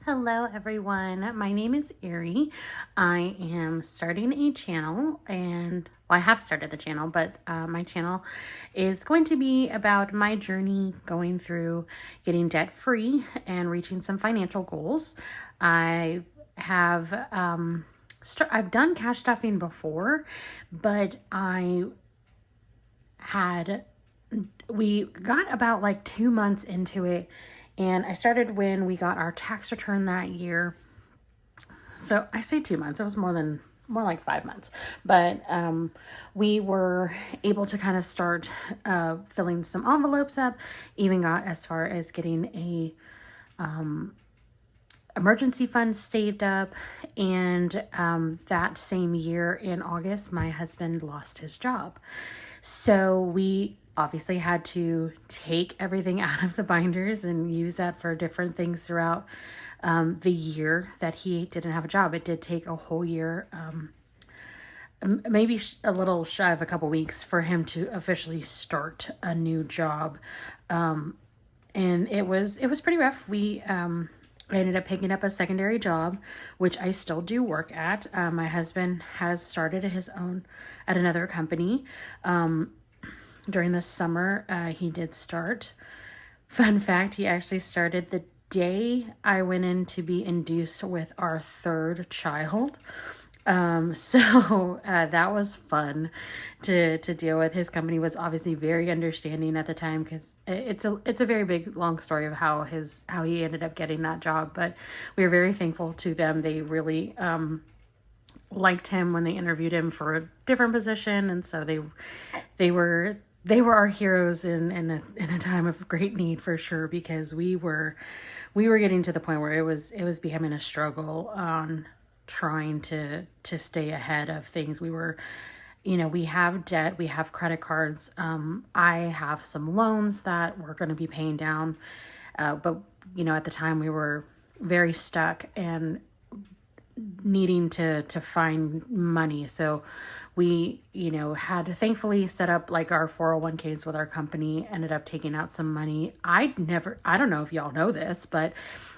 Hello everyone, my name is Ari. I am starting a channel I have started the channel, but my channel is going to be about my journey going through getting debt free and reaching some financial goals. I have I've done cash stuffing before, but we got about like 2 months into it, and I started when we got our tax return that year. So I say 2 months, it was more like 5 months, but we were able to kind of start filling some envelopes up, even got as far as getting a emergency fund saved up. And that same year in August, my husband lost his job. So we obviously had to take everything out of the binders and use that for different things throughout the year that he didn't have a job. It did take a whole year, maybe a little shy of a couple weeks for him to officially start a new job. And it was pretty rough. I ended up picking up a secondary job, which I still do work at. My husband has started his own at another company. During the summer, he did start. Fun fact, he actually started the day I went in to be induced with our third child. So that was fun to deal with. His company was obviously very understanding at the time, because it's a very big, long story of how he ended up getting that job. But we were very thankful to them. They really liked him when they interviewed him for a different position, and so they were our heroes in a time of great need, for sure, because we were getting to the point where it was becoming a struggle on trying to stay ahead of things. We were, we have debt, we have credit cards. I have some loans that we're going to be paying down. But, at the time we were very stuck and needing to find money. So we, had thankfully set up like our 401ks with our company, ended up taking out some money. I don't know if y'all know this, but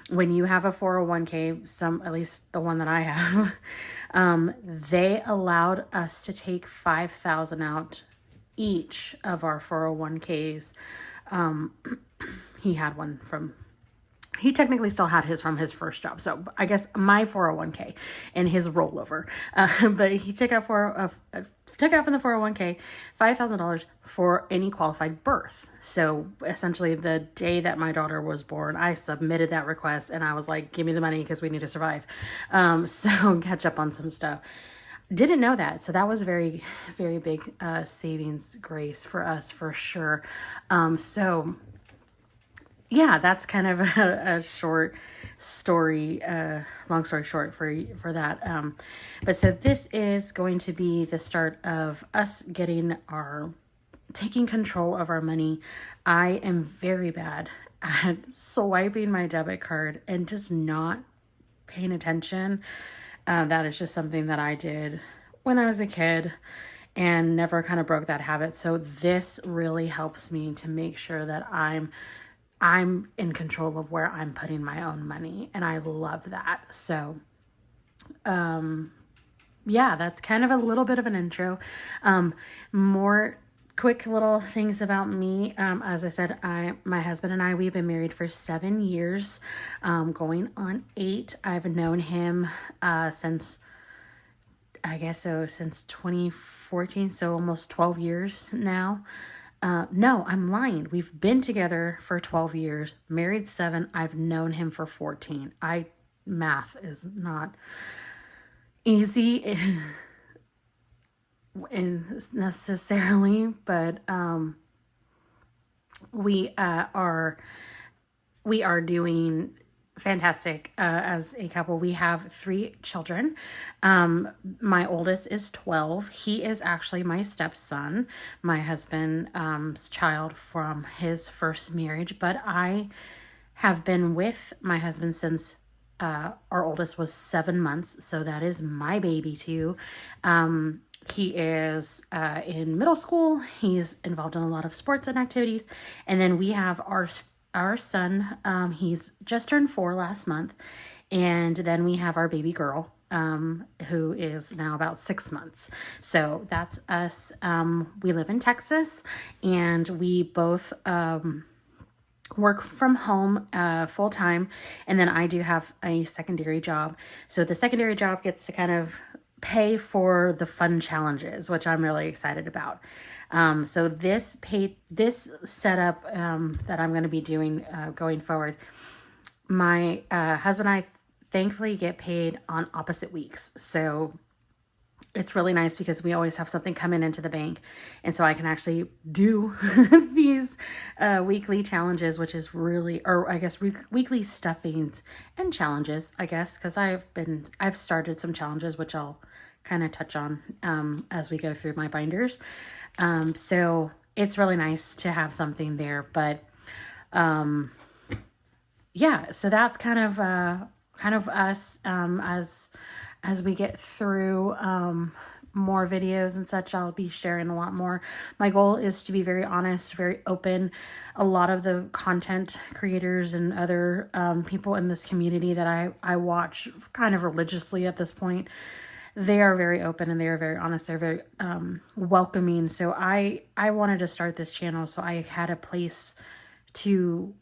when you have a 401k, at least the one that I have, they allowed us to take $5,000 out each of our 401ks. He technically still had his from his first job. So I guess my 401k and his rollover. But he took out from the 401k $5,000 for any qualified birth. So essentially the day that my daughter was born, I submitted that request and I was like, give me the money because we need to survive. So catch up on some stuff. Didn't know that. So that was a very, very big savings grace for us, for sure. So yeah, that's kind of a short story, long story short for that. But so this is going to be the start of us taking control of our money. I am very bad at swiping my debit card and just not paying attention. That is just something that I did when I was a kid and never kind of broke that habit. So this really helps me to make sure that I'm in control of where I'm putting my own money, and I love that. So, yeah, that's kind of a little bit of an intro. More quick little things about me. As I said, my husband and I, we've been married for 7 years, going on 8. I've known him, since 2014. So almost 12 years now. No, I'm lying. We've been together for 12 years, married 7. I've known him for 14. Math is not easy necessarily, but we are doing fantastic as a couple. We have 3 children. My oldest is 12. He is actually my stepson, my husband's child from his first marriage, but I have been with my husband since our oldest was 7 months, so that is my baby too. He is in middle school. He's involved in a lot of sports and activities, and then we have our our son. He's just turned 4 last month. And then we have our baby girl, who is now about 6 months. So that's us. We live in Texas, and we both work from home full time. And then I do have a secondary job. So the secondary job gets to kind of pay for the fun challenges, which I'm really excited about. So this setup that I'm going to be doing going forward, my husband and I thankfully get paid on opposite weeks. So it's really nice because we always have something coming into the bank. And so I can actually do these weekly challenges, which is really, or I guess weekly stuffings and challenges, I guess, because I've started some challenges, which I'll kind of touch on as we go through my binders. So it's really nice to have something there. But yeah, so that's kind of us as we get through more videos and such. I'll be sharing a lot more. My goal is to be very honest, very open. A lot of the content creators and other people in this community that I watch kind of religiously at this point, they are very open and they are very honest. They're very welcoming. So I wanted to start this channel so I had a place to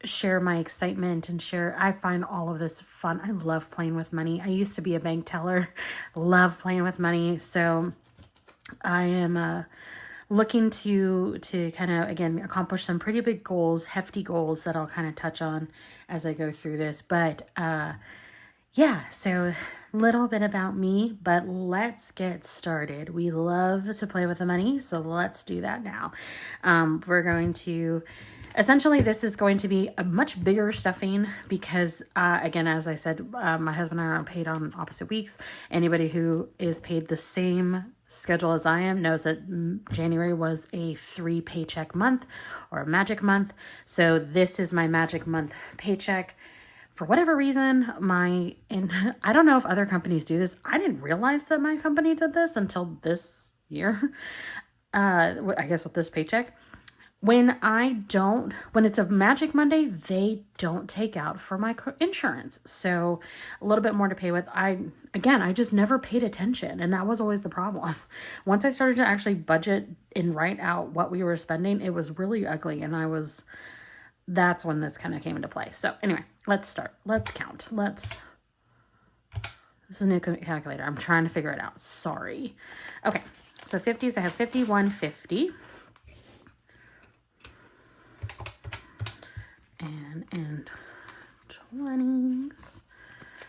share my excitement and share. I find all of this fun. I love playing with money. I used to be a bank teller, love playing with money. So I am looking to kind of, again, accomplish some pretty big goals, hefty goals that I'll kind of touch on as I go through this. But yeah, so a little bit about me, but let's get started. We love to play with the money, so let's do that now. We're going to, essentially, this is going to be a much bigger stuffing because, again, as I said, my husband and I are paid on opposite weeks. Anybody who is paid the same schedule as I am knows that January was a 3 paycheck month or a magic month. So this is my magic month paycheck. For whatever reason, and I don't know if other companies do this. I didn't realize that my company did this until this year. I guess with this paycheck. When it's a Magic Monday, they don't take out for my insurance. So a little bit more to pay with. I just never paid attention. And that was always the problem. Once I started to actually budget and write out what we were spending, it was really ugly. And that's when this kind of came into play. So anyway, let's start. Let's count. This is a new calculator. I'm trying to figure it out. Sorry. Okay. So 50s, I have 51, 50. And 20s,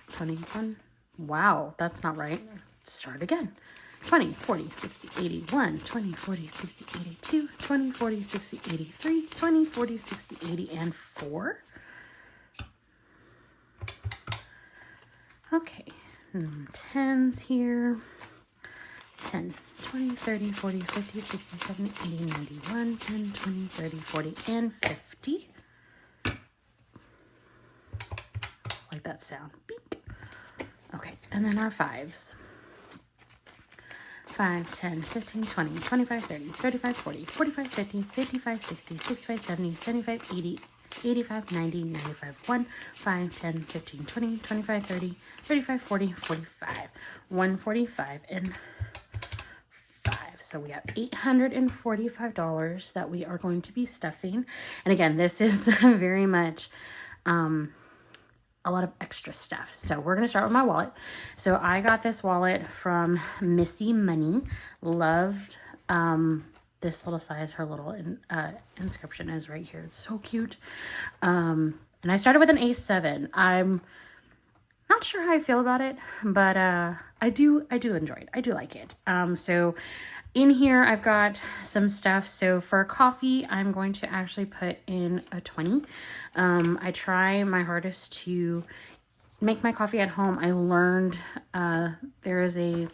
21. Wow, that's not right. Start again. 20, 40, 60, 81, 20, 40, 60, 82, 20, 40, 60, 83, 20, 40, 60, 80, and 4. Okay, 10s here. 10, 20, 30, 40, 50, 60, 70, 80, 91, 10, 20, 30, 40, and 50. Like that sound. Beep. Okay, and then our 5s. 5, 10, 15, 20, 25, 30, 35, 40, 45, 50, 55, 60, 65, 70, 75, 80, 85, 90, 95, 1, 5, 10, 15, 20, 25, 30, 35, 40, 45, 145, and 5. So we have $845 that we are going to be stuffing. And again, this is very much a lot of extra stuff. So we're going to start with my wallet. So I got this wallet from Missy Money. Loved this little size. Her little inscription is right here. It's so cute. And I started with an A7. I'm not sure how I feel about it, but I do enjoy it. I do like it. So in here, I've got some stuff. So for coffee, I'm going to actually put in a 20. I try my hardest to make my coffee at home. I learned there's a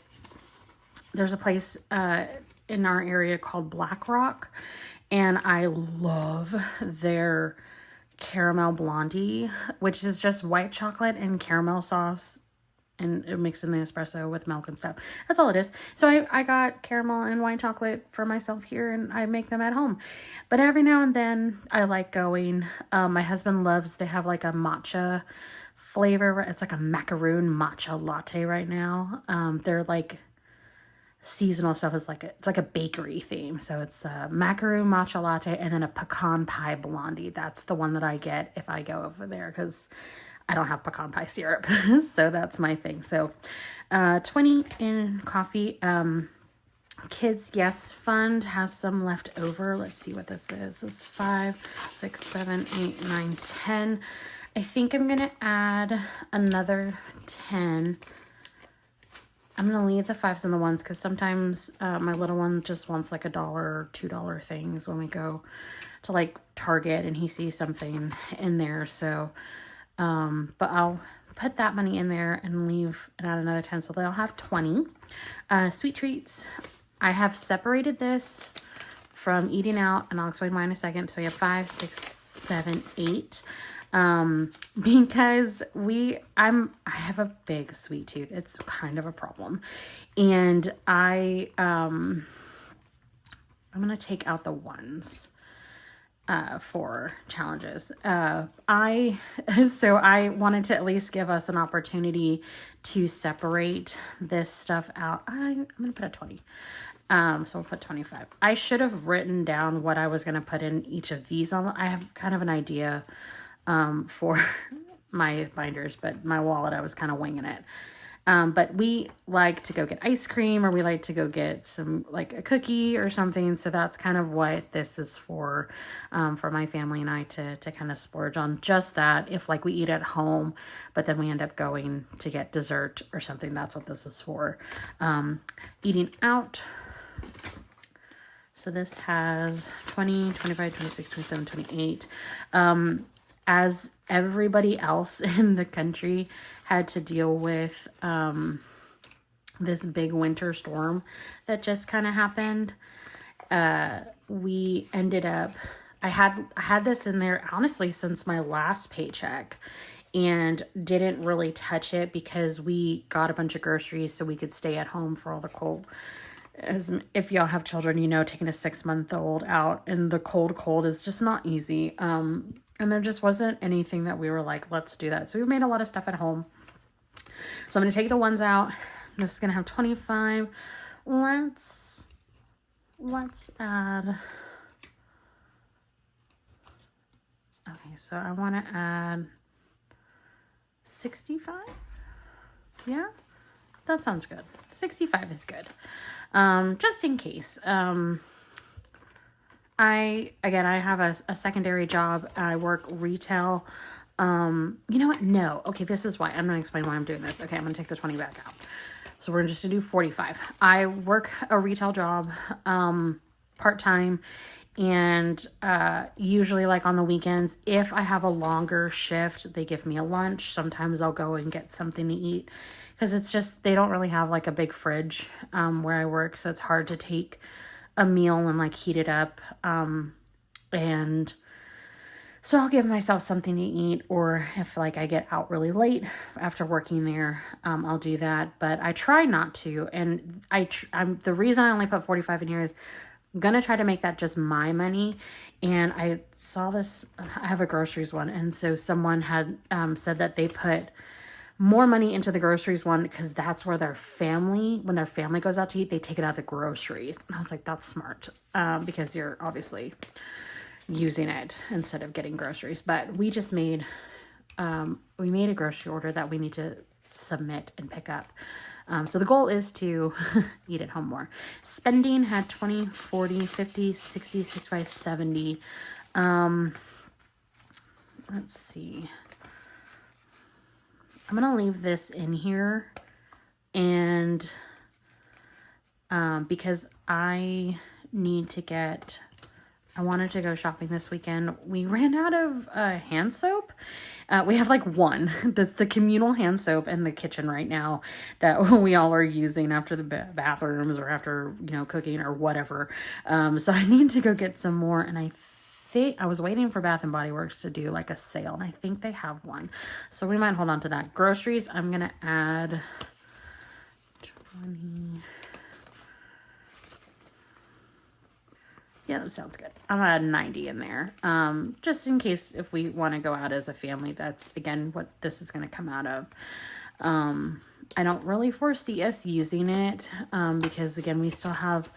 place in our area called Black Rock, and I love their caramel blondie, which is just white chocolate and caramel sauce and mixing the espresso with milk and stuff. That's all it is. So I got caramel and white chocolate for myself here, and I make them at home. But every now and then I like going. My husband loves, they have like a matcha flavor. It's like a macaroon matcha latte right now. They're like seasonal stuff. Is like it's like a bakery theme. So it's a macaroon matcha latte and then a pecan pie blondie. That's the one that I get if I go over there, because I don't have pecan pie syrup. So that's my thing. So 20 in coffee. Kids Yes Fund has some left over. Let's see what this is. This is 5, 6, 7, 8, 9, 10. I think I'm going to add another 10. I'm going to leave the 5s and the 1s because sometimes my little one just wants like $1 or $2 things when we go to like Target and he sees something in there. So, but I'll put that money in there and leave and add another 10. So they'll have 20. Sweet treats. I have separated this from eating out, and I'll explain why in a second. So you have 5, 6, 7, 8. Because I have a big sweet tooth. It's kind of a problem. And I'm going to take out the 1s, for challenges. So I wanted to at least give us an opportunity to separate this stuff out. I'm going to put a 20. So we'll put 25. I should have written down what I was going to put in each of these. I have kind of an idea for my binders, but my wallet, I was kind of winging it. But we like to go get ice cream, or we like to go get some, like a cookie or something. So that's kind of what this is for my family and I to kind of splurge on just that. If like we eat at home, but then we end up going to get dessert or something, that's what this is for. Eating out. So this has 20, 25, 26, 27, 28. As everybody else in the country had to deal with this big winter storm that just kind of happened, we ended up, I had this in there honestly since my last paycheck and didn't really touch it because we got a bunch of groceries so we could stay at home for all the cold. As if y'all have children, you know, taking a 6-month-old out in the cold is just not easy. And there just wasn't anything that we were like, let's do that. So we made a lot of stuff at home. So I'm going to take the 1s out. This is going to have 25. Let's add. Okay, so I want to add 65. Yeah, that sounds good. 65 is good. Just in case. I have a secondary job. I work retail. You know what? No. Okay, this is why. I'm going to explain why I'm doing this. Okay, I'm going to take the 20 back out. So we're just going to do 45. I work a retail job, part-time, and usually like on the weekends, if I have a longer shift, they give me a lunch. Sometimes I'll go and get something to eat because it's just, they don't really have like a big fridge where I work. So it's hard to take a meal and like heat it up. And so I'll give myself something to eat, or if like I get out really late after working there, I'll do that. But I try not to. And the reason I only put 45 in here is I'm going to try to make that just my money. And I saw this, I have a groceries one. And so someone had said that they put more money into the groceries one because that's where when their family goes out to eat, they take it out of the groceries. And I was like, that's smart, because you're obviously using it instead of getting groceries. But we just made a grocery order that we need to submit and pick up. So the goal is to eat at home more. Spending had 20, 40, 50, 60, 65, 70. Let's see. I'm going to leave this in here, and because I wanted to go shopping this weekend. We ran out of hand soap. We have like one. That's the communal hand soap in the kitchen right now that we all are using after the bathrooms or after, cooking or whatever. So I need to go get some more, and I think I was waiting for Bath and Body Works to do like a sale, and I think they have one. So we might hold on to that. Groceries, I'm going to add 20. Yeah, that sounds good. I'm gonna add 90 in there. Just in case if we want to go out as a family, that's again what this is gonna come out of. I don't really foresee us using it because again, we still have,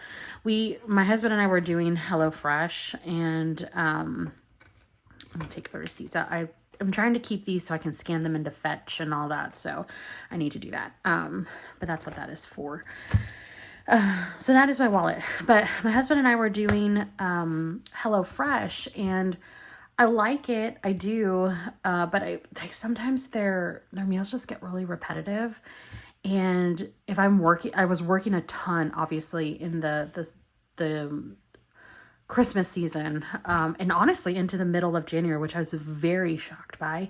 my husband and I were doing HelloFresh, and I'm gonna take the receipts out. I'm trying to keep these so I can scan them into Fetch and all that, so I need to do that. But that's what that is for. So that is my wallet. But my husband and I were doing HelloFresh, and I like it. I do. But sometimes their meals just get really repetitive. And if I'm working, I was working a ton, obviously, in the Christmas season, and honestly into the middle of January, which I was very shocked by.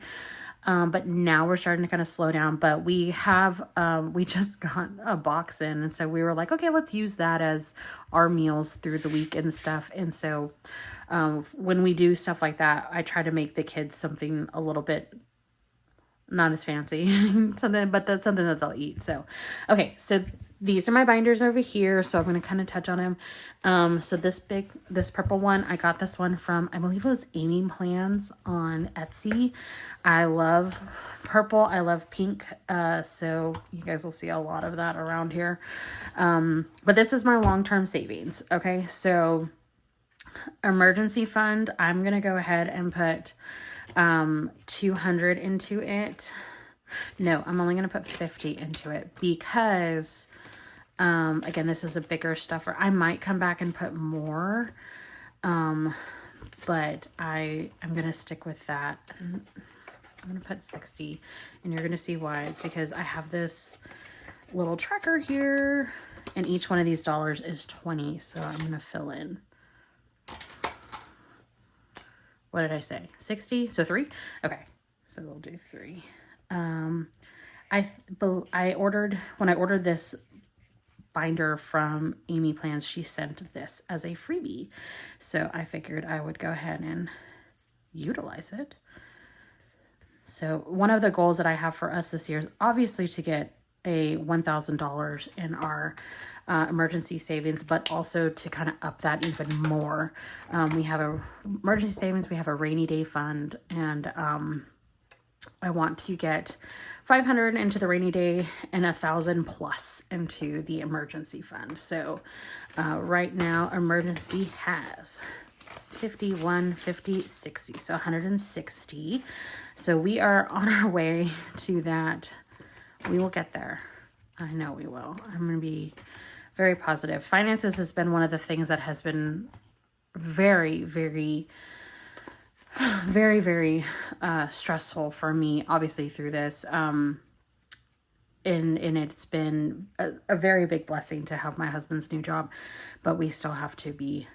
But now we're starting to kind of slow down, but we just got a box in. And so we were like, okay, let's use that as our meals through the week and stuff. And so, when we do stuff like that, I try to make the kids something a little bit not as fancy, but that's something that they'll eat. So, okay. So these are my binders over here. So I'm going to kind of touch on them. So this purple one, I got this one from, I believe it was Amy Plans on Etsy. I love purple. I love pink. So you guys will see a lot of that around here. But this is my long-term savings. Okay. So emergency fund, I'm going to go ahead and put 200 into it. No, I'm only going to put 50 into it because, again, this is a bigger stuffer. I might come back and put more, but I'm going to stick with that. I'm going to put 60, and you're going to see why. It's because I have this little tracker here, and each one of these dollars is 20. So I'm going to fill in. What did I say? 60? So 3? Okay. So we'll do 3. I ordered, when I ordered this binder from Amy Plans, she sent this as a freebie. So I figured I would go ahead and utilize it. So one of the goals that I have for us this year is obviously to get a $1,000 in our emergency savings, but also to kind of up that even more. We have a emergency savings, we have a rainy day fund, and I want to get 500 into the rainy day and 1,000 plus into the emergency fund. So right now emergency has 51, 50, 60, so 160. So we are on our way to that. We will get there. I know we will. I'm going to be very positive. Finances has been one of the things that has been very, very, very, very stressful for me, obviously, through this. And it's been a very big blessing to have my husband's new job, but we still have to be,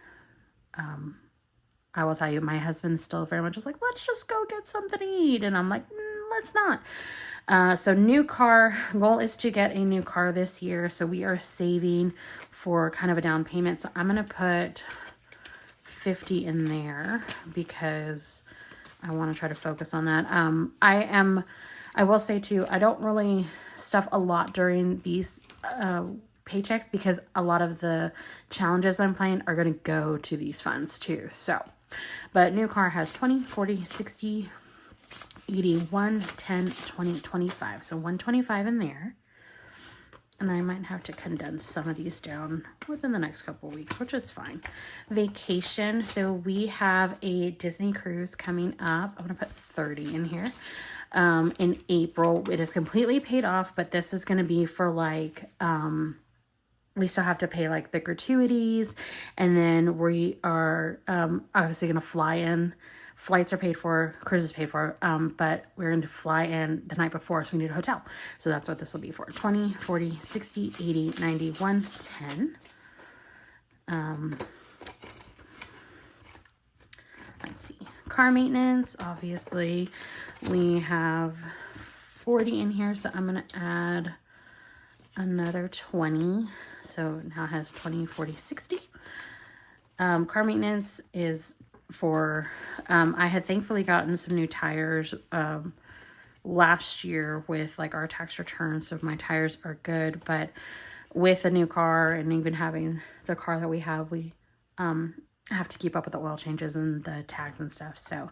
I will tell you, my husband's still very much just like, let's just go get something to eat. And I'm like, let's not. So new car, goal is to get a new car this year. So we are saving for kind of a down payment. So I'm going to put 50 in there because I want to try to focus on that. I will say too, I don't really stuff a lot during these, paychecks because a lot of the challenges I'm playing are going to go to these funds too. So, but new car has 20, 40, 60, 80, 1, 10, 20, 25. So 125 in there. And I might have to condense some of these down within the next couple of weeks, which is fine. Vacation. So we have a Disney cruise coming up. I'm going to put 30 in here. In April. It is completely paid off, but this is going to be for like, we still have to pay like the gratuities. And then we are obviously going to fly in. Flights are paid for, cruises paid for, but we're going to fly in the night before, so we need a hotel. So that's what this will be for. 20, 40, 60, 80, 90, 110. Let's see. Car maintenance, obviously, we have 40 in here, so I'm going to add another 20. So now it has 20, 40, 60. Car maintenance is for, I had thankfully gotten some new tires, last year with like our tax returns. So my tires are good, but with a new car and even having the car that we have, we, have to keep up with the oil changes and the tags and stuff. So,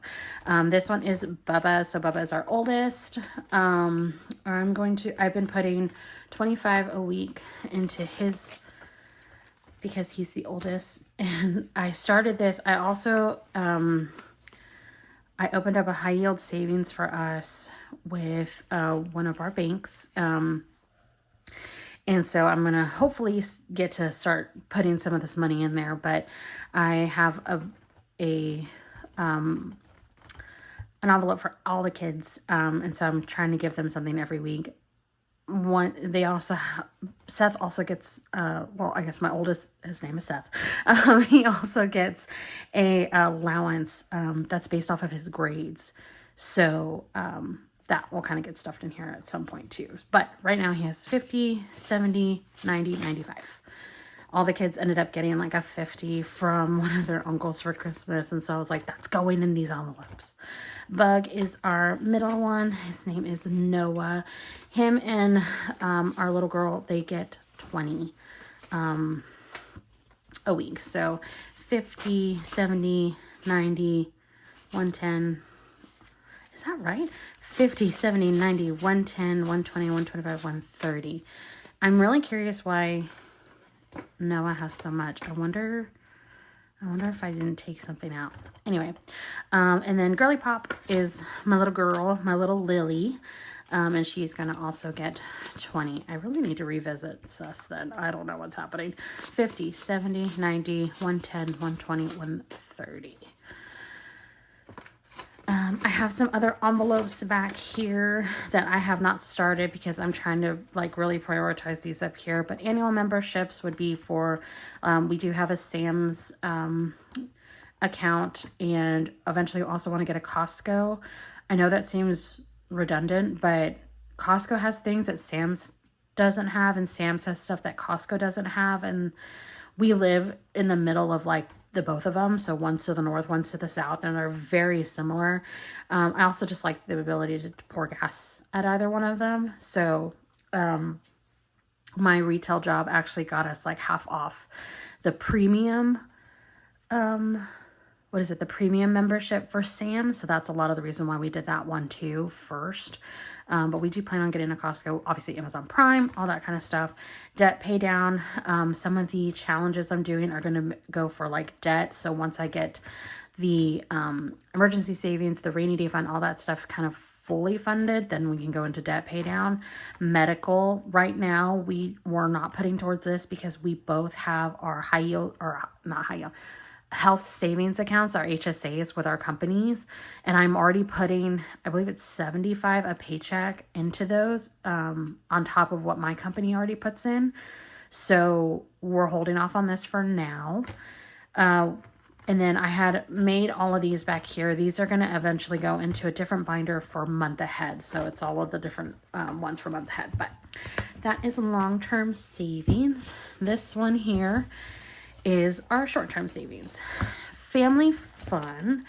this one is Bubba. So Bubba is our oldest. I've been putting 25 a week into his, because he's the oldest. And I started this. I also, I opened up a high yield savings for us with, one of our banks. And so I'm going to hopefully get to start putting some of this money in there, but I have an envelope for all the kids. And so I'm trying to give them something every week. Seth also gets, well, I guess my oldest, his name is Seth. He also gets a allowance, that's based off of his grades. So, that will kind of get stuffed in here at some point too. But right now he has 50, 70, 90, 95. All the kids ended up getting like a 50 from one of their uncles for Christmas. And so I was like, that's going in these envelopes. Bug is our middle one. His name is Noah. Him and our little girl, they get 20 a week. So 50, 70, 90, 110. Is that right? 50, 70, 90, 110, 120, 125, 130. I'm really curious why Noah has so much. I wonder if I didn't take something out. Anyway, and then Girly Pop is my little girl, my little Lily. And she's going to also get 20. I really need to revisit sus then. I don't know what's happening. 50, 70, 90, 110, 120, 130. I have some other envelopes back here that I have not started because I'm trying to like really prioritize these up here. But annual memberships would be for, we do have a Sam's account, and eventually also want to get a Costco. I know that seems redundant, but Costco has things that Sam's doesn't have, and Sam's has stuff that Costco doesn't have. And we live in the middle of like the both of them. So one's to the north, one's to the south, and they're very similar. I also just like the ability to pour gas at either one of them. So my retail job actually got us like half off the premium, the premium membership for Sam. So that's a lot of the reason why we did that one too first. But we do plan on getting a Costco, obviously Amazon Prime, all that kind of stuff. Debt pay down. Some of the challenges I'm doing are going to go for like debt. So once I get the emergency savings, the rainy day fund, all that stuff kind of fully funded, then we can go into debt pay down. Medical, right now, we're not putting towards this because we both have our high yield, or not high yield, health savings accounts, our HSAs with our companies. And I'm already putting, I believe it's 75 a paycheck into those, on top of what my company already puts in. So we're holding off on this for now. And then I had made all of these back here. These are going to eventually go into a different binder for month ahead. So it's all of the different ones for month ahead. But that is long-term savings. This one here is our short-term savings. Family fun.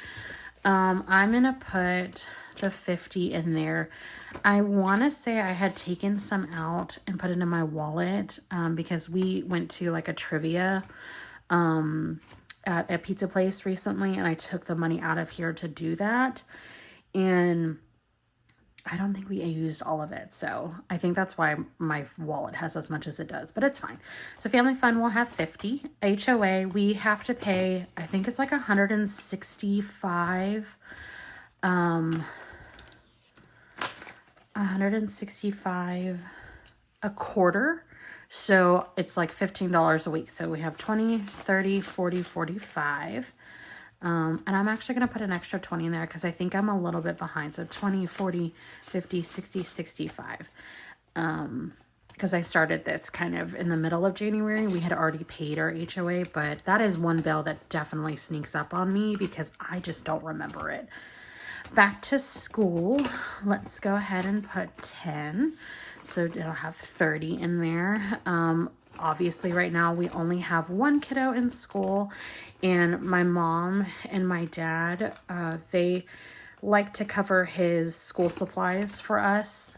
I'm going to put the 50 in there. I want to say I had taken some out and put it in my wallet because we went to like a trivia at a pizza place recently, and I took the money out of here to do that. And I don't think we used all of it. So I think that's why my wallet has as much as it does, but it's fine. So family fun will have 50. HOA, we have to pay, I think it's like 165, 165 a quarter. So it's like $15 a week. So we have 20, 30, 40, 45. And I'm actually going to put an extra 20 in there because I think I'm a little bit behind. So 20, 40, 50, 60, 65. Because I started this kind of in the middle of January. We had already paid our HOA, but that is one bill that definitely sneaks up on me because I just don't remember it. Back to school, let's go ahead and put 10. So it'll have 30 in there. Obviously right now we only have one kiddo in school, and my mom and my dad, they like to cover his school supplies for us.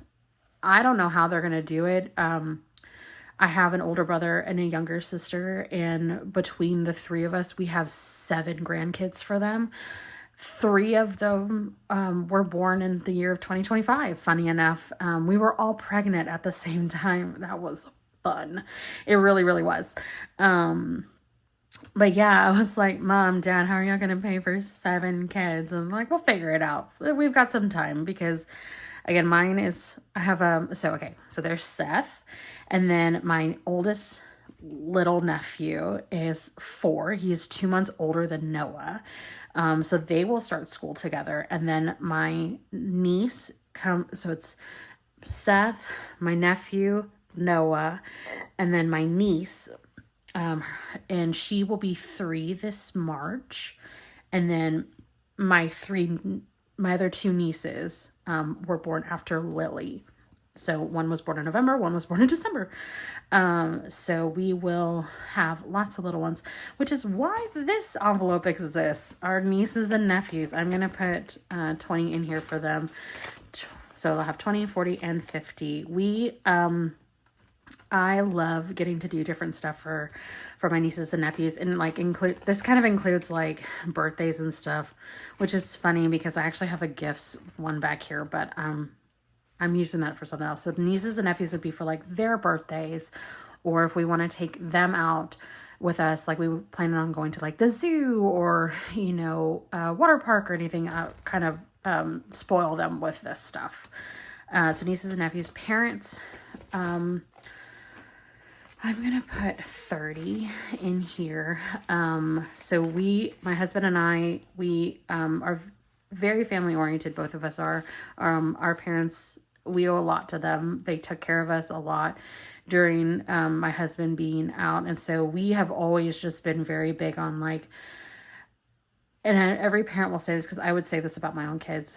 I don't know how they're going to do it. I have an older brother and a younger sister, and between the three of us, we have 7 grandkids for them. 3 of them were born in the year of 2025. Funny enough, we were all pregnant at the same time. That was fun. It really, really was. But yeah, I was like, Mom, Dad, how are you going to pay for 7 kids? And I'm like, we'll figure it out. We've got some time because, again, mine is, I have so there's Seth, and then my oldest little nephew is 4. He's 2 months older than Noah. So they will start school together. And then my niece so it's Seth, my nephew, Noah, and then my niece, and she will be 3 this March. And then my other 2 nieces, were born after Lily. So one was born in November, one was born in December. So we will have lots of little ones, which is why this envelope exists. Our nieces and nephews. I'm going to put 20 in here for them. So they'll have 20, 40, and 50. I love getting to do different stuff for my nieces and nephews, and like this kind of includes like birthdays and stuff, which is funny because I actually have a gifts one back here, but I'm using that for something else. So nieces and nephews would be for like their birthdays, or if we want to take them out with us, like we were planning on going to like the zoo or, water park or anything, kind of spoil them with this stuff. So nieces and nephews, parents, I'm going to put 30 in here. So my husband and I, we are very family oriented. Both of us are. Our parents, we owe a lot to them. They took care of us a lot during my husband being out. And so we have always just been very big on like, and every parent will say this because I would say this about my own kids.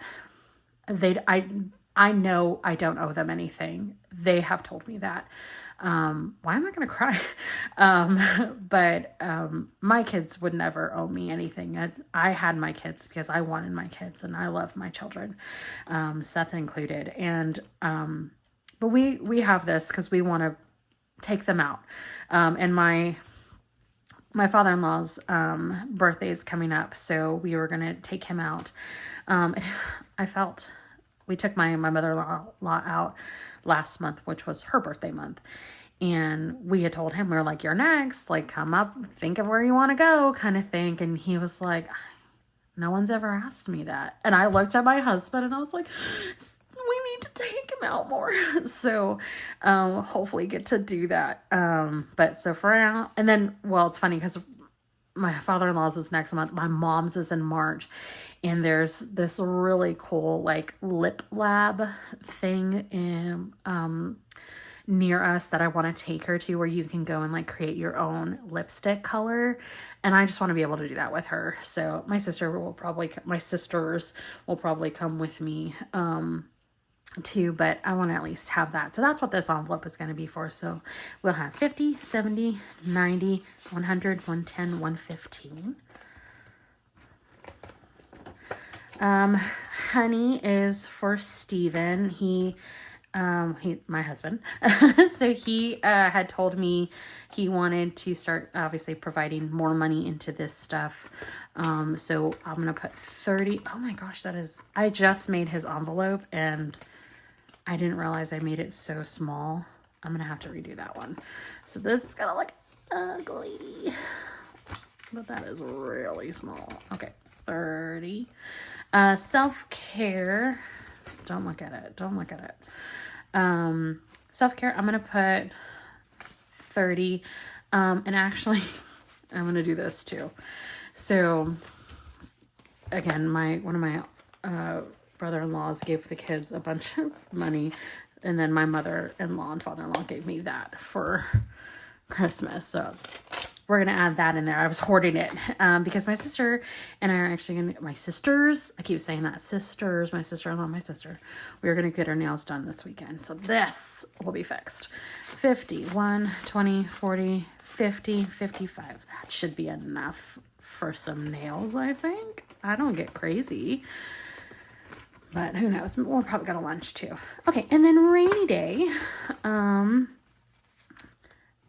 I know I don't owe them anything. They have told me that. Why am I going to cry? But my kids would never owe me anything. I had my kids because I wanted my kids and I love my children, Seth included. And, but we have this because we want to take them out. And my father-in-law's, birthday is coming up. So we were going to take him out. We took my mother-in-law out last month, which was her birthday month. And we had told him, we were like, you're next, like come up, think of where you want to go kind of thing. And he was like, no one's ever asked me that. And I looked at my husband and I was like, we need to take him out more. So, hopefully get to do that. But so for now, and then, well, it's funny because my father-in-law's is next month. My mom's is in March. And there's this really cool like lip lab thing in near us that I want to take her to, where you can go and like create your own lipstick color. And I just want to be able to do that with her. So my sisters will probably come with me too, but I want to at least have that. So that's what this envelope is going to be for. So we'll have 50, 70, 90, 100, 110, 115. Honey is for Steven. He my husband. So he had told me he wanted to start obviously providing more money into this stuff. So I'm going to put 30. Oh my gosh, I just made his envelope and I didn't realize I made it so small. I'm going to have to redo that one. So this is going to look ugly, but that is really small. Okay. 30. Self-care. Don't look at it. Self-care, I'm going to put 30. And actually, I'm going to do this too. So, again, one of my brother-in-laws gave the kids a bunch of money. And then my mother-in-law and father-in-law gave me that for Christmas. So, we're going to add that in there. I was hoarding it because my sister and I are actually going to, my sisters, I keep saying that, sisters, my sister-in-law, my sister, we're going to get our nails done this weekend. So this will be fixed. 50, 1, 20, 40, 50, 55. That should be enough for some nails, I think. I don't get crazy. But who knows? We'll probably go to lunch too. Okay, and then rainy day.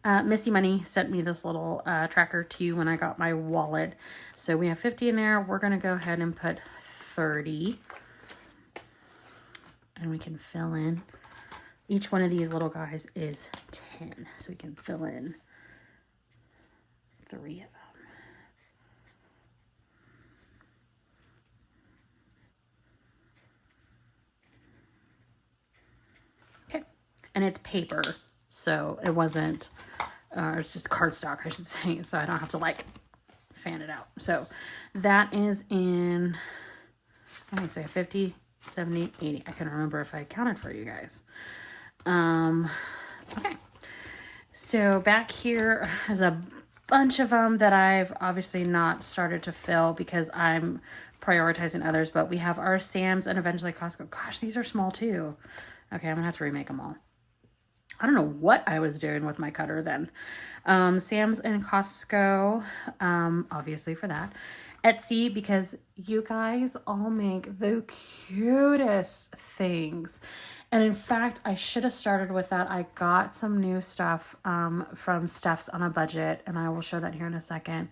Missy Money sent me this little tracker too when I got my wallet. So we have 50 in there. We're going to go ahead and put 30. And we can fill in. Each one of these little guys is 10. So we can fill in 3 of them. Okay. And it's paper. So it wasn't, it's just cardstock, I should say. So I don't have to like fan it out. So that is in, I say 50, 70, 80. I couldn't remember if I counted for you guys. Okay. So back here is a bunch of them that I've obviously not started to fill because I'm prioritizing others. But we have our Sam's and eventually Costco. Gosh, these are small too. Okay, I'm going to have to remake them all. I don't know what I was doing with my cutter then. Sam's and Costco, obviously for that. Etsy, because you guys all make the cutest things. And in fact, I should have started with that. I got some new stuff from Steph's on a Budget, and I will show that here in a second.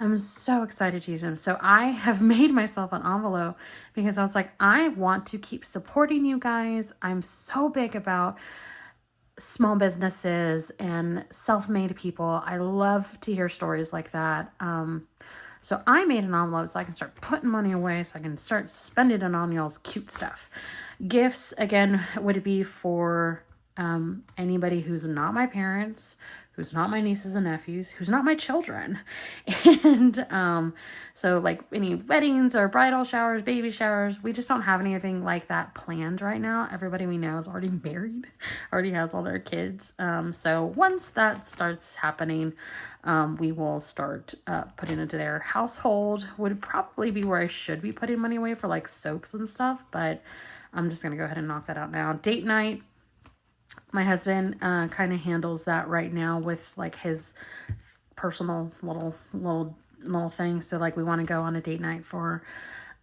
I'm so excited to use them. So I have made myself an envelope because I was like, I want to keep supporting you guys. I'm so big about small businesses and self-made people. I love to hear stories like that. So I made an envelope so I can start putting money away, so I can start spending it on y'all's cute stuff. Gifts, again, would be for anybody who's not my parents, who's not my nieces and nephews, who's not my children. And so like any weddings or bridal showers, baby showers, we just don't have anything like that planned right now. Everybody we know is already married, already has all their kids. So once that starts happening, we will start putting into their household. Would probably be where I should be putting money away for like soaps and stuff, but I'm just going to go ahead and knock that out now. Date night. My husband kind of handles that right now with like his personal little thing. So like we want to go on a date night for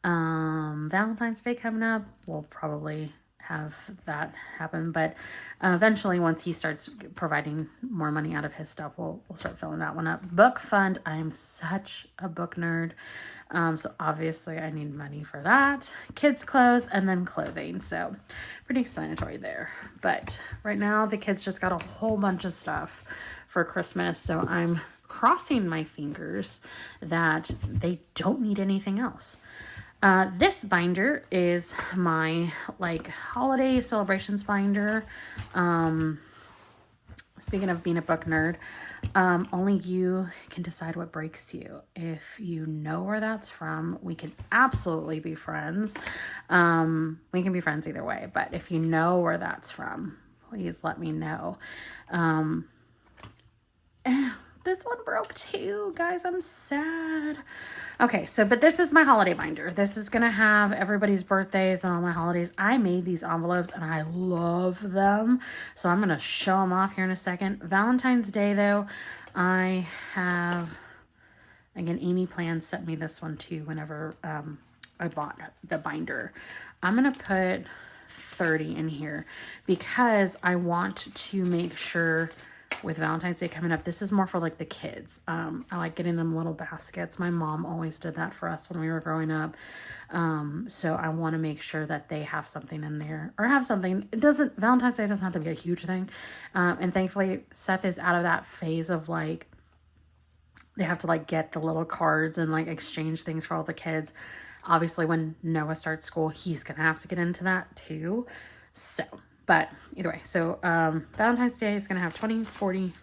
Valentine's Day coming up. We'll probably have that happen, but eventually once he starts providing more money out of his stuff, we'll start filling that one up. Book fund. I'm such a book nerd. So obviously I need money for that. Kids clothes and then clothing. So pretty explanatory there. But right now the kids just got a whole bunch of stuff for Christmas. So I'm crossing my fingers that they don't need anything else. This binder is my like holiday celebrations binder. Speaking of being a book nerd, only you can decide what breaks you. If you know where that's from, we can absolutely be friends. We can be friends either way, but if you know where that's from, please let me know. This one broke too, guys. I'm sad. Okay, so, but this is my holiday binder. This is going to have everybody's birthdays and all my holidays. I made these envelopes and I love them. So I'm going to show them off here in a second. Valentine's Day, though, I have, again, Amy Plan sent me this one too whenever I bought the binder. I'm going to put 30 in here because I want to make sure with Valentine's Day coming up, this is more for like the kids. I like getting them little baskets. My mom always did that for us when we were growing up. So I want to make sure that they have something in there or have something. Valentine's Day doesn't have to be a huge thing. And thankfully Seth is out of that phase of like, they have to like get the little cards and like exchange things for all the kids. Obviously when Noah starts school, he's going to have to get into that too. So, but either way, so Valentine's Day is going to have 20, 40,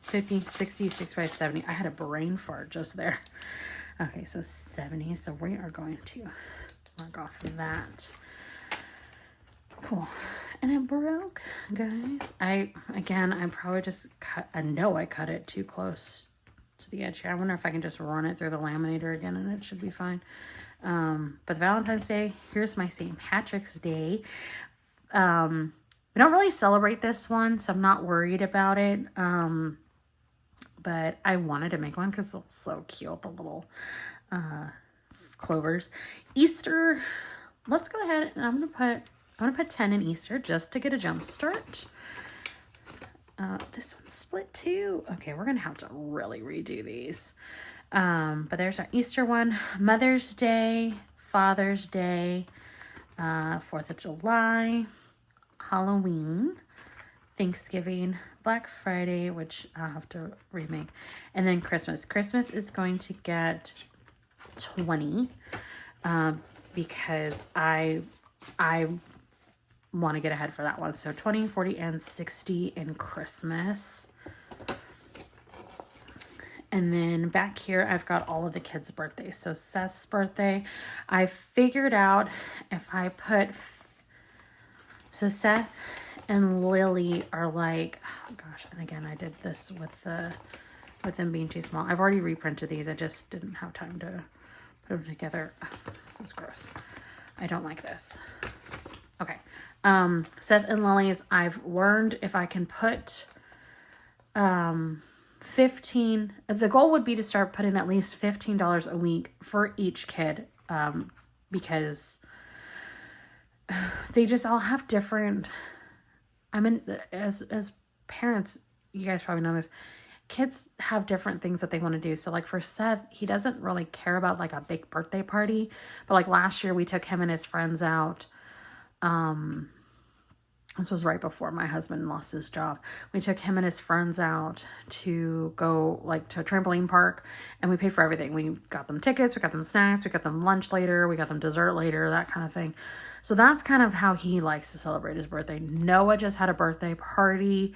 50, 60, 65, 70. I had a brain fart just there. Okay, so 70. So we are going to mark off that. Cool. And it broke, guys. I probably just cut, I know I cut it too close to the edge here. I wonder if I can just run it through the laminator again and it should be fine. But Valentine's Day, here's my St. Patrick's Day. We don't really celebrate this one, so I'm not worried about it. But I wanted to make one because it's so cute, the little clovers. Easter, let's go ahead and I'm gonna put 10 in Easter just to get a jump start. This one's split too. Okay, we're gonna have to really redo these. But there's our Easter one. Mother's Day, Father's Day, 4th of July, Halloween, Thanksgiving, Black Friday, which I'll have to remake, and then Christmas. Christmas is going to get 20 because I want to get ahead for that one. So 20, 40, and 60 in Christmas. And then back here, I've got all of the kids' birthdays. So Seth's birthday, I figured out if I put, so Seth and Lily are like, oh gosh, and again, I did this with them being too small. I've already reprinted these. I just didn't have time to put them together. Oh, this is gross. I don't like this. Okay. Seth and Lily's, I've learned if I can put 15, the goal would be to start putting at least $15 a week for each kid, because they just all have different, I mean, as parents, you guys probably know this, kids have different things that they want to do. So like for Seth, he doesn't really care about like a big birthday party, but like last year we took him and his friends out. This was right before my husband lost his job. We took him and his friends out to go like to a trampoline park, and we paid for everything. We got them tickets, we got them snacks, we got them lunch later, we got them dessert later, that kind of thing. So that's kind of how he likes to celebrate his birthday. Noah just had a birthday party.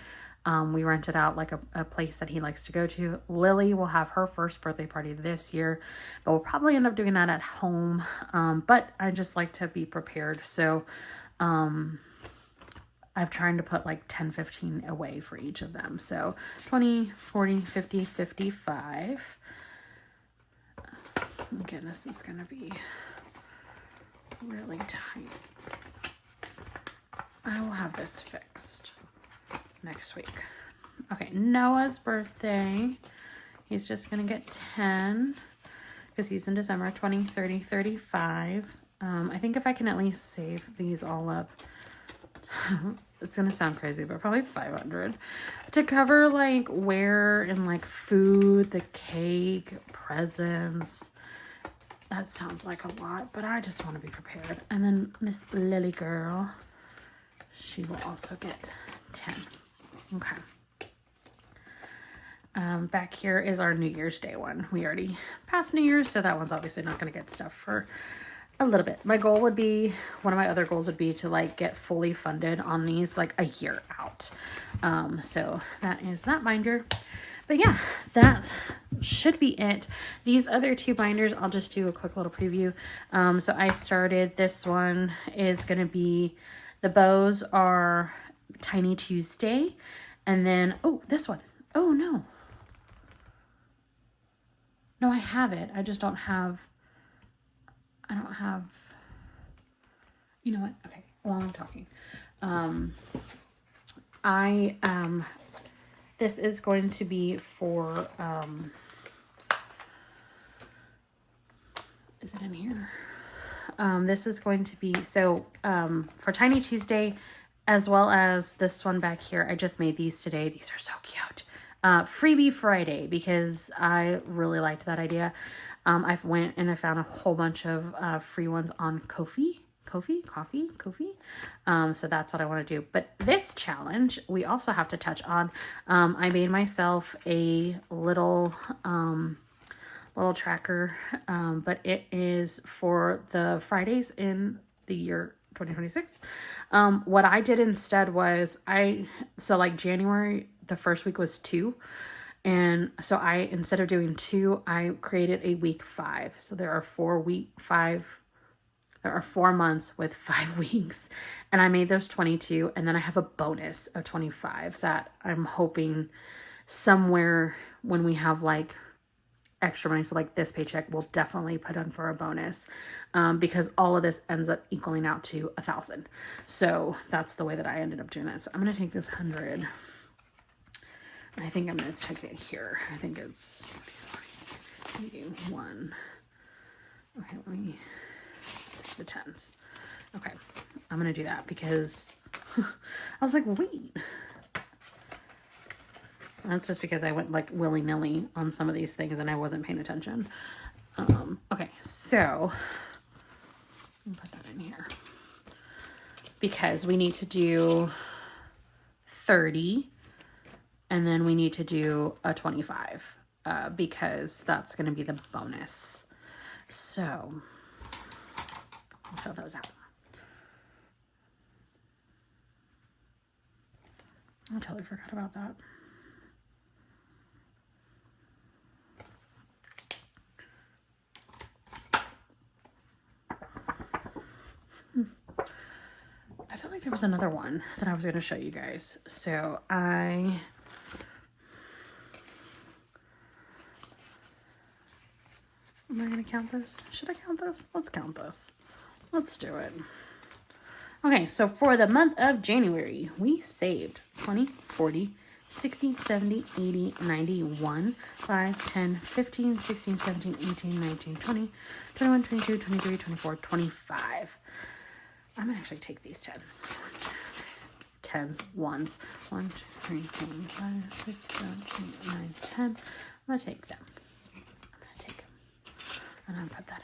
We rented out like a place that he likes to go to. Lily will have her first birthday party this year, but we'll probably end up doing that at home. But I just like to be prepared. So, I'm trying to put like 10, 15 away for each of them. So 20, 40, 50, 55. Again, this is going to be really tight. I will have this fixed next week. Okay, Noah's birthday. He's just going to get 10 because he's in December. 20, 30, 35. I think if I can at least save these all up, it's gonna sound crazy, but probably 500 to cover like wear and like food, the cake, presents. That sounds like a lot, but I just want to be prepared. And then Miss Lily girl, she will also get 10. Okay. Back here is our New Year's Day one. We already passed New Year's, so that one's obviously not going to get stuff for a little bit. My goal would be, one of my other goals would be to like get fully funded on these like a year out. So that is that binder. But yeah, that should be it. These other two binders, I'll just do a quick little preview. So I started, this one is going to be, the bows are Tiny Tuesday. And then, oh, this one. Oh, no. No, I have it. I just don't have, you know what? Okay, while I'm talking. This is going to be for, is it in here? This is going to be, so, for Tiny Tuesday, as well as this one back here. I just made these today. These are so cute. Freebie Friday, because I really liked that idea. I went and I found a whole bunch of free ones on Ko-fi. So that's what I want to do. But this challenge, we also have to touch on. I made myself a little tracker, but it is for the Fridays in the year 2026. What I did instead was so like January, the first week was 2. And so instead of doing 2, I created a week 5. So there are 4 months with 5 weeks, and I made those 22. And then I have a bonus of 25 that I'm hoping somewhere when we have like extra money. So like this paycheck will definitely put in for a bonus, because all of this ends up equaling out to 1,000. So that's the way that I ended up doing that. So I'm going to take this 100. I think I'm going to take it here. I think it's 81. Okay, let me take the 10s. Okay, I'm going to do that because I was like, wait. That's just because I went like willy-nilly on some of these things and I wasn't paying attention. Okay, so I'll put that in here because we need to do 30 and then we need to do a 25 because that's going to be the bonus. So I'll fill those out. I totally forgot about that. I feel like there was another one that I was going to show you guys. So am I going to count this? Should I count this? Let's count this. Let's do it. Okay, so for the month of January, we saved 20, 40, 60, 70, 80, 91, 5, 10, 15, 16, 17, 18, 19, 20, 21, 22, 23, 24, 25. I'm going to actually take these 10s. 10s, 1s. 1, 2, 3, 4, 5, 6, 7, 8, 9, 10. I'm going to take them. I'm going to take them. And I'm going to put that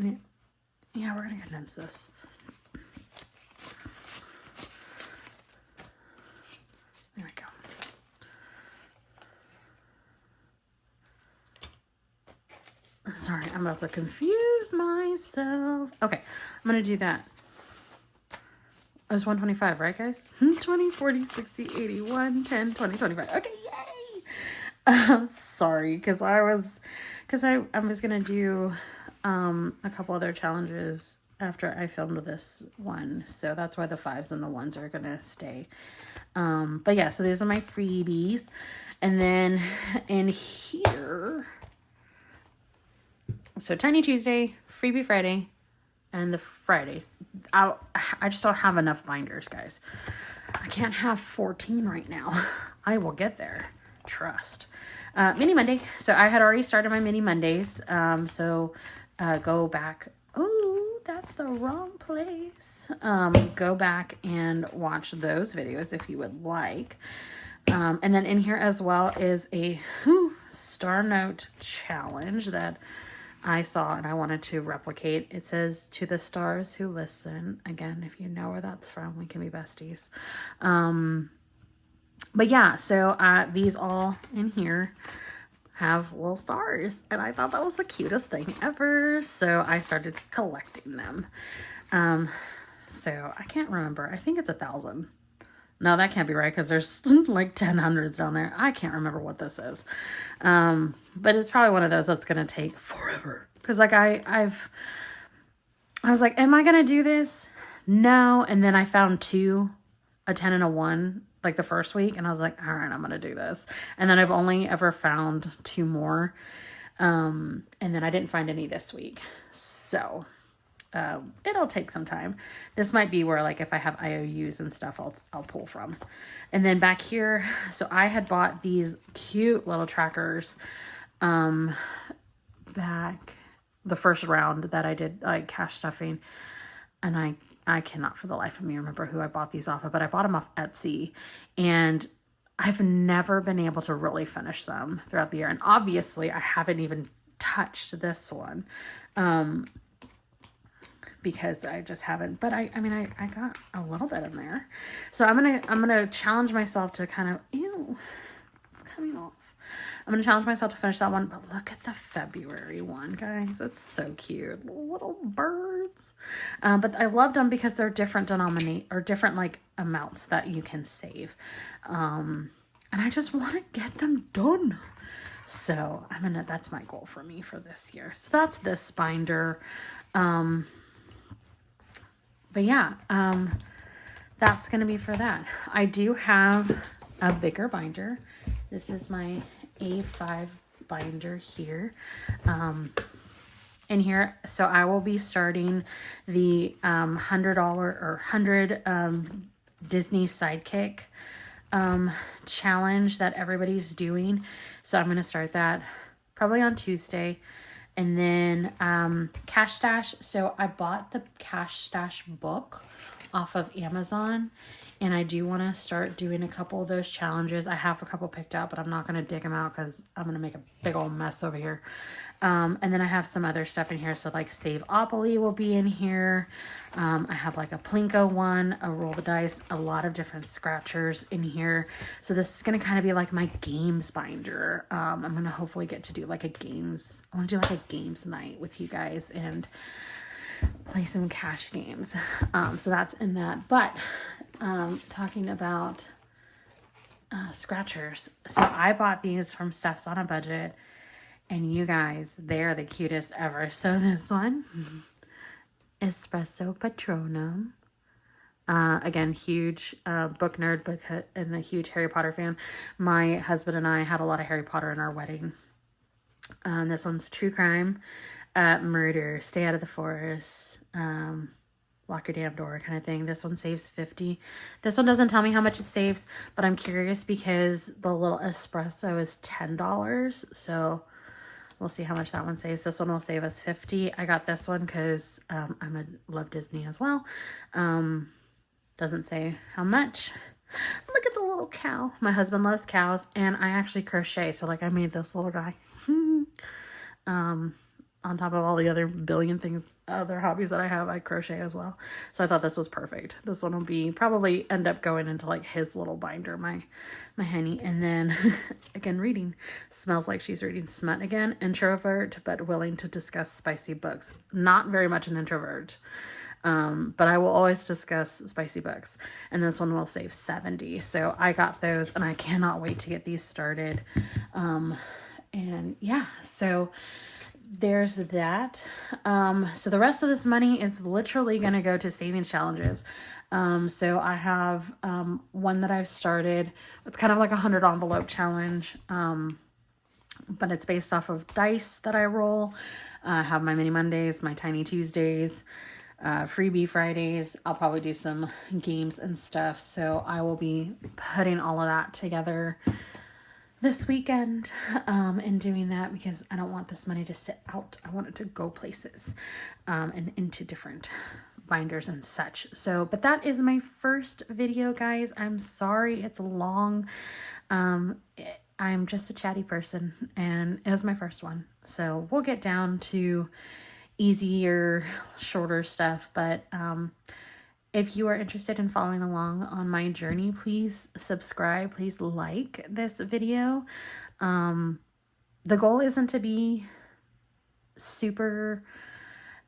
in here. Yeah, we're going to condense this. There we go. Sorry, I'm about to confuse myself. Okay, I'm going to do that. It was 125, right, guys? 20, 40, 60, 80, 1, 10, 20, 25. Okay, yay! Sorry, because I was going to do a couple other challenges after I filmed this one. So that's why the 5s and the 1s are going to stay. But yeah, so these are my freebies. And then in here... So Tiny Tuesday, Freebie Friday, and the Fridays. I just don't have enough binders, guys. I can't have 14 right now. I will get there. Trust. Mini Monday. So I had already started my Mini Mondays. Go back. Oh, that's the wrong place. Go back and watch those videos if you would like. And then in here as well is a Star Note challenge that I saw and I wanted to replicate. It says, "To the stars who listen." Again, if you know where that's from, we can be besties. But yeah, so these all in here have little stars, and I thought that was the cutest thing ever. So I started collecting them. So I can't remember. I think it's 1,000. No, that can't be right because there's like 10 hundreds down there. I can't remember what this is. But it's probably one of those that's going to take forever. Because like I was like, am I going to do this? No. And then I found 2, a 10 and a 1, like the first week. And I was like, all right, I'm going to do this. And then I've only ever found 2 more. And then I didn't find any this week. So... it'll take some time. This might be where like if I have IOUs and stuff, I'll pull from. And then back here, so I had bought these cute little trackers back the first round that I did like cash stuffing, and I cannot for the life of me remember who I bought these off of, but I bought them off Etsy, and I've never been able to really finish them throughout the year. And obviously I haven't even touched this one. Because I just haven't, but I got a little bit in there. So I'm gonna challenge myself to kind of, ew, it's coming off. I'm gonna challenge myself to finish that one, but look at the February one, guys. It's so cute, little birds. But I loved them because they're different different like amounts that you can save. And I just want to get them done. So that's my goal for me for this year. So that's this binder. But yeah, that's going to be for that. I do have a bigger binder. This is my A5 binder here. In here, so I will be starting the $100 or 100 Disney Sidekick challenge that everybody's doing. So I'm going to start that probably on Tuesday. And then Cash Stash. So I bought the Cash Stash book off of Amazon. And I do want to start doing a couple of those challenges. I have a couple picked out, but I'm not going to dig them out because I'm going to make a big old mess over here. And then I have some other stuff in here. So like Save-Opoly will be in here. I have like a Plinko one, a roll the dice, a lot of different scratchers in here. So this is going to kind of be like my games binder. I'm going to hopefully get to do like a games. I want to do like a games night with you guys and play some cash games. So that's in that. But talking about scratchers. So I bought these from Steph's on a Budget, and you guys, they're the cutest ever. So this one, Espresso Patronum. Again, huge book nerd, and a huge Harry Potter fan. My husband and I had a lot of Harry Potter in our wedding. This one's True Crime, Murder, Stay Out of the Forest, lock your damn door kind of thing. This one saves 50. This one doesn't tell me how much it saves, but I'm curious because the little espresso is $10. So we'll see how much that one saves. This one will save us 50. I got this one because love Disney as well. Doesn't say how much. Look at the little cow. My husband loves cows, and I actually crochet. So like I made this little guy. On top of all the other billion things, other hobbies that I have, I crochet as well. So I thought this was perfect. This one will be probably end up going into like his little binder, my Henny. And then again, reading. Smells like she's reading smut again. Introvert, but willing to discuss spicy books. Not very much an introvert. But I will always discuss spicy books. And this one will save 70. So I got those, and I cannot wait to get these started. And yeah, so there's that. So the rest of this money is literally going to go to savings challenges. So I have one that I've started. It's kind of like a 100 envelope challenge, but it's based off of dice that I roll. I have my Mini Mondays, my Tiny Tuesdays, freebie Fridays. I'll probably do some games and stuff. So I will be putting all of that together this weekend and doing that because I don't want this money to sit out. I want it to go places and into different binders and such. So, but that is my first video, guys. I'm sorry it's long. I'm just a chatty person, and it was my first one. So we'll get down to easier, shorter stuff. But if you are interested in following along on my journey, please subscribe. Please like this video. The goal isn't to be super,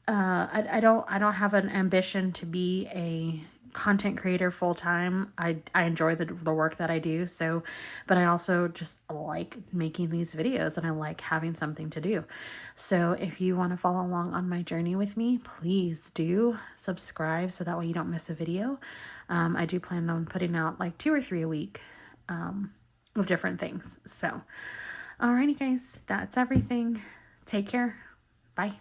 I don't have an ambition to be a content creator full time. I enjoy the work that I do. So, but I also just like making these videos, and I like having something to do. So if you want to follow along on my journey with me, please do subscribe so that way you don't miss a video. I do plan on putting out like 2 or 3 a week of different things. So, alrighty guys, that's everything. Take care. Bye.